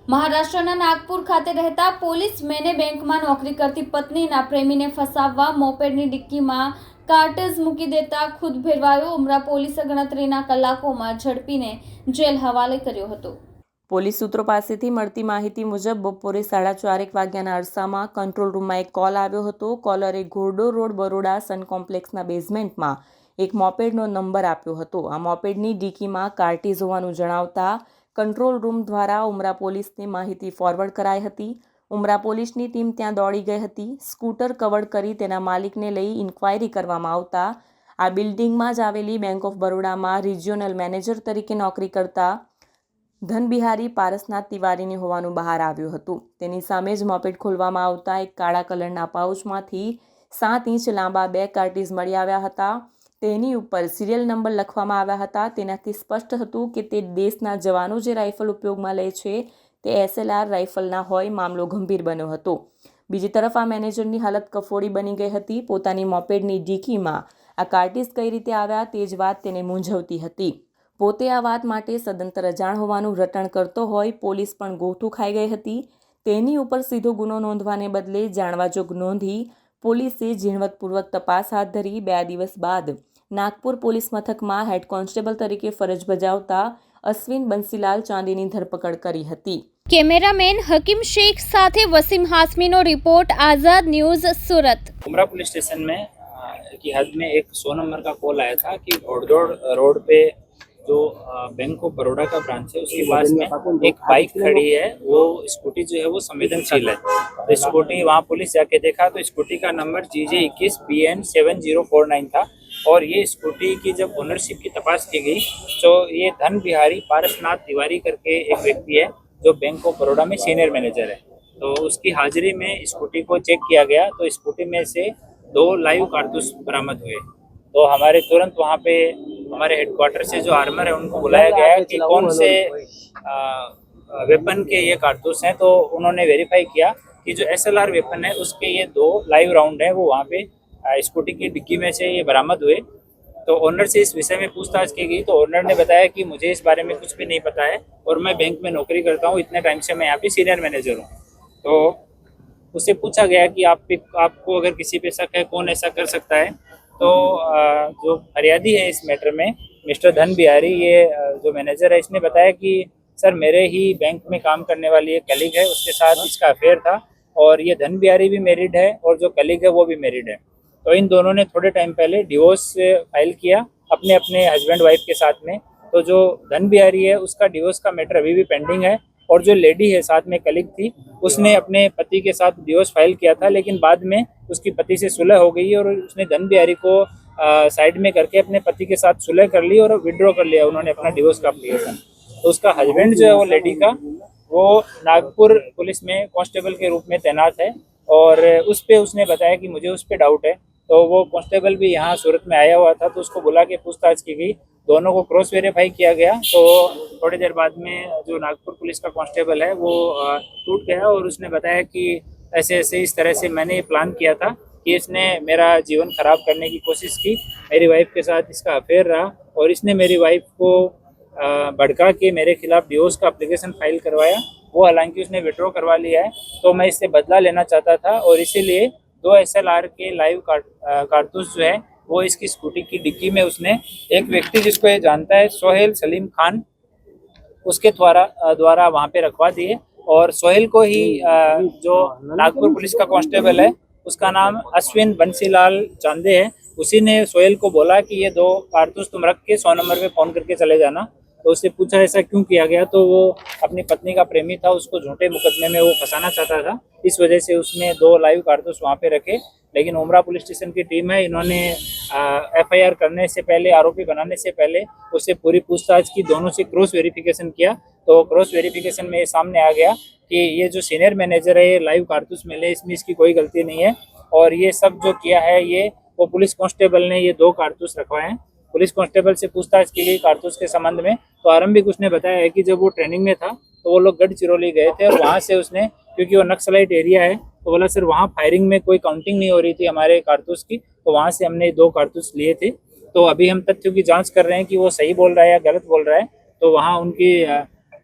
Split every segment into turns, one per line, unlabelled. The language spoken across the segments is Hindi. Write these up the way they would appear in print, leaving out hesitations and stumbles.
મહારાષ્ટ્રના નાગપુર ખાતે રહેતા પોલીસમેને બેંકમાં નોકરી કરતી પત્નીના પ્રેમીને ફસાવવા મોપેડની ડિક્કીમાં કાર્ટેજ મૂકી દેતા ખુદ ભેરવાયો. ઉમરા પોલીસે ગણતરીના કલાકોમાં ઝડપીને જેલ હવાલે કર્યો હતો.
પોલીસ સૂત્રો પાસેથી મળતી માહિતી મુજબ બપોરે 4:30 વાગ્યાના અરસામાં કંટ્રોલ રૂમમાં એક કોલ આવ્યો હતો. કોલરે ઘોરડો રોડ બરોડા સન કોમ્પ્લેક્સના બેઝમેન્ટમાં એક મોપેડનો નંબર આપ્યો હતો. આ મોપેડની ડિક્કીમાં કાર્ટેજ હોવાનું જણાવતા કંટ્રોલ રૂમ દ્વારા ઉમરા પોલીસને માહિતી ફોરવર્ડ કરાઈ હતી. ઉમરા પોલીસની ટીમ ત્યાં દોડી ગઈ હતી. સ્કૂટર કવર કરી તેના માલિકને લઈ ઇન્ક્વાયરી કરવામાં આવતા આ બિલ્ડિંગમાં જ આવેલી બેંક ઓફ બરોડામાં રિજિયોનલ મેનેજર તરીકે નોકરી કરતા ધનબિહારી પારસનાથ તિવારીની હોવાનું બહાર આવ્યું હતું. તેની સામે જ મોપેડ ખોલવામાં આવતા એક કાળા કલરના પાઉચમાંથી 7 ઇંચ લાંબા 2 કાર્ટેજ મળી આવ્યા હતા. તેની ઉપર સિરિયલ નંબર લખવામાં આવ્યા હતા. તેનાથી સ્પષ્ટ હતું કે તે દેશના જવાનો જે રાઇફલ ઉપયોગમાં લે છે તે SLR રાઇફલના હોય. મામલો ગંભીર બન્યો હતો. બીજી તરફ આ મેનેજરની હાલત કફોડી બની ગઈ હતી. પોતાની મોપેડની ડિક્કીમાં આ કાર્ટેજ કઈ રીતે આવ્યા તે જ વાત તેને મૂંઝવતી હતી. પોતે આ વાત માટે સદંતર અજાણ હોવાનું રટણ કરતો હોય. પોલીસ પણ ગોથું ખાઈ ગઈ હતી. તેની ઉપર સીધો ગુનો નોંધવાને બદલે જાણવાજોગ નોંધી પોલીસે ઝીણવટપૂર્વક તપાસ હાથ ધરી. 2 દિવસ બાદ નાગપુર પોલીસ મથકમાં હેડ કોન્સ્ટેબલ તરીકે ફરજ બજાવતા અશ્વિન બંસીલાલ ચાંદીની ધરપકડ કરી હતી.
કેમેરામેન હકીમ શેખ સાથે વસીમ હાસમીનો રિપોર્ટ, આઝાદ ન્યૂઝ, सूरत।
उमरा पुलिस स्टेशन में की हद में एक 100 नंबर का कॉल आया था कि घोड़दौड़ रोड पे जो बैंक ऑफ बड़ौदा का ब्रांच है उसके पास में एक बाइक खड़ी है, वो स्कूटी जो है वो संवेदनशील है। तो स्कूटी वहाँ पुलिस जाके देखा तो स्कूटी का नंबर GJ21BN 7049 था और ये स्कूटी की जब ओनरशिप की तपास की गई तो ये धन बिहारी पारसनाथ तिवारी करके एक व्यक्ति है जो बैंक ऑफ बड़ौदा में सीनियर मैनेजर है। तो उसकी हाजिरी में स्कूटी को चेक किया गया तो स्कूटी में से 2 लाइव कारतूस बरामद हुए। तो हमारे तुरंत वहाँ पे हमारे हेडक्वार्टर से जो आर्मर है उनको बुलाया गया कि कौन से वेपन के ये कारतूस हैं। तो उन्होंने वेरीफाई किया कि जो SLR वेपन है उसके ये 2 लाइव राउंड है वो वहाँ पे स्कूटी की डिक्की में से ये बरामद हुए। तो ओनर से इस विषय में पूछताछ की गई तो ओनर ने बताया कि मुझे इस बारे में कुछ भी नहीं पता है और मैं बैंक में नौकरी करता हूँ, इतने टाइम से मैं यहाँ पे सीनियर मैनेजर हूँ। तो उससे पूछा गया कि आपको अगर किसी पे शक है कौन ऐसा कर सकता है। तो जो फरियादी है इस मैटर में मिस्टर धन बिहारी, ये जो मैनेजर है, इसने बताया कि सर मेरे ही बैंक में काम करने वाली एक कलीग है, उसके साथ इसका अफेयर था और ये धन बिहारी भी मैरिड है और जो कलीग है वो भी मैरिड है। तो इन दोनों ने थोड़े टाइम पहले डिवोर्स फाइल किया अपने अपने हस्बैंड वाइफ के साथ में। तो जो धन बिहारी है उसका डिवोर्स का मैटर अभी भी पेंडिंग है और जो लेडी है साथ में कलीग थी उसने अपने पति के साथ डिवोर्स फाइल किया था, लेकिन बाद में उसकी पति से सुलह हो गई और उसने धन बिहारी को साइड में करके अपने पति के साथ सुलह कर ली और विड्रॉ कर लिया उन्होंने अपना डिवोर्स का एप्लीकेशन। तो उसका हस्बैंड जो है वो लेडी का वो नागपुर पुलिस में कांस्टेबल के रूप में तैनात है और उस पर उसने बताया कि मुझे उस पर डाउट है। तो वो कांस्टेबल भी यहाँ सूरत में आया हुआ था तो उसको बुला के पूछताछ की गई, दोनों को क्रॉस वेरीफाई किया गया। तो थोड़ी देर बाद में जो नागपुर पुलिस का कांस्टेबल है वो टूट गया और उसने बताया कि ऐसे ऐसे इस तरह से मैंने ये प्लान किया था कि इसने मेरा जीवन खराब करने की कोशिश की, मेरी वाइफ के साथ इसका अफेयर रहा और इसने मेरी वाइफ को भड़का के मेरे खिलाफ डिवोर्स का एप्लीकेशन फाइल करवाया। वो हालांकि उसने विड्रॉ करवा लिया है। तो मैं इससे बदला लेना चाहता था और इसीलिए 2 SLR के लाइव कारतूस जो है वो इसकी स्कूटी की डिक्की में उसने एक व्यक्ति जिसको ये जानता है सोहेल सलीम खान, उसके द्वारा वहाँ पे रखवा दिए। और सोहेल को ही जो नागपुर पुलिस का कांस्टेबल है उसका नाम अश्विन बंसीलाल चांदे है, उसी ने सोहेल को बोला कि ये 2 कारतूस तुम रख के 100 नंबर पे फ़ोन करके चले जाना। तो उससे पूछा ऐसा क्यों किया गया, तो वो अपनी पत्नी का प्रेमी था, उसको झूठे मुकदमे में वो फंसाना चाहता था, इस वजह से उसने 2 लाइव कारतूस वहाँ पे रखे। लेकिन उमरा पुलिस स्टेशन की टीम है, इन्होंने FIR करने से पहले, आरोपी बनाने से पहले उससे पूरी पूछताछ की, दोनों से क्रॉस वेरिफिकेशन किया। तो क्रॉस वेरिफिकेशन में ये सामने आ गया कि ये जो सीनियर मैनेजर है ये लाइव कारतूस मिले, इसमें इसकी कोई गलती नहीं है और ये सब जो किया है ये वो पुलिस कांस्टेबल ने ये 2 कारतूस रखवाए हैं। पुलिस कांस्टेबल से पूछताछ की गई कारतूस के संबंध में, तो आरंभिक उसने बताया है कि जब वो ट्रेनिंग में था तो वो लोग गढ़चिरौली गए थे और वहाँ से उसने, क्योंकि वो नक्सलाइट एरिया है, तो बोला सर वहाँ फायरिंग में कोई काउंटिंग नहीं हो रही थी हमारे कारतूस की, तो वहाँ से हमने 2 कारतूस लिए थे। तो अभी हम तथ्यों की जांच कर रहे हैं कि वो सही बोल रहा है या गलत बोल रहा है। तो वहाँ उनकी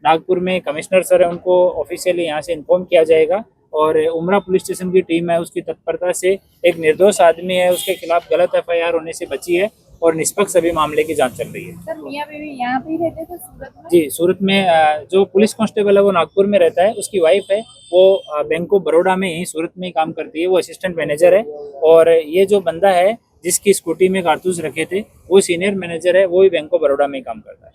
नागपुर में कमिश्नर सर है, उनको ऑफिशियली यहाँ से इन्फॉर्म किया जाएगा और उमरा पुलिस स्टेशन की टीम है, उसकी तत्परता से एक निर्दोष आदमी है, उसके खिलाफ गलत एफआईआर होने से बची है और निष्पक्ष अभी मामले की जांच चल रही है।
सर मियां बीवी यहाँ पे ही रहते थे सूरत में?
जी, सूरत में जो पुलिस कांस्टेबल है वो नागपुर में रहता है, उसकी वाइफ है वो बैंक ऑफ बड़ौदा में ही सूरत में ही काम करती है, वो असिस्टेंट मैनेजर है। और ये जो बंदा है जिसकी स्कूटी में कारतूस रखे थे वो सीनियर मैनेजर है, वो भी बैंक ऑफ बड़ौदा में ही काम करता है।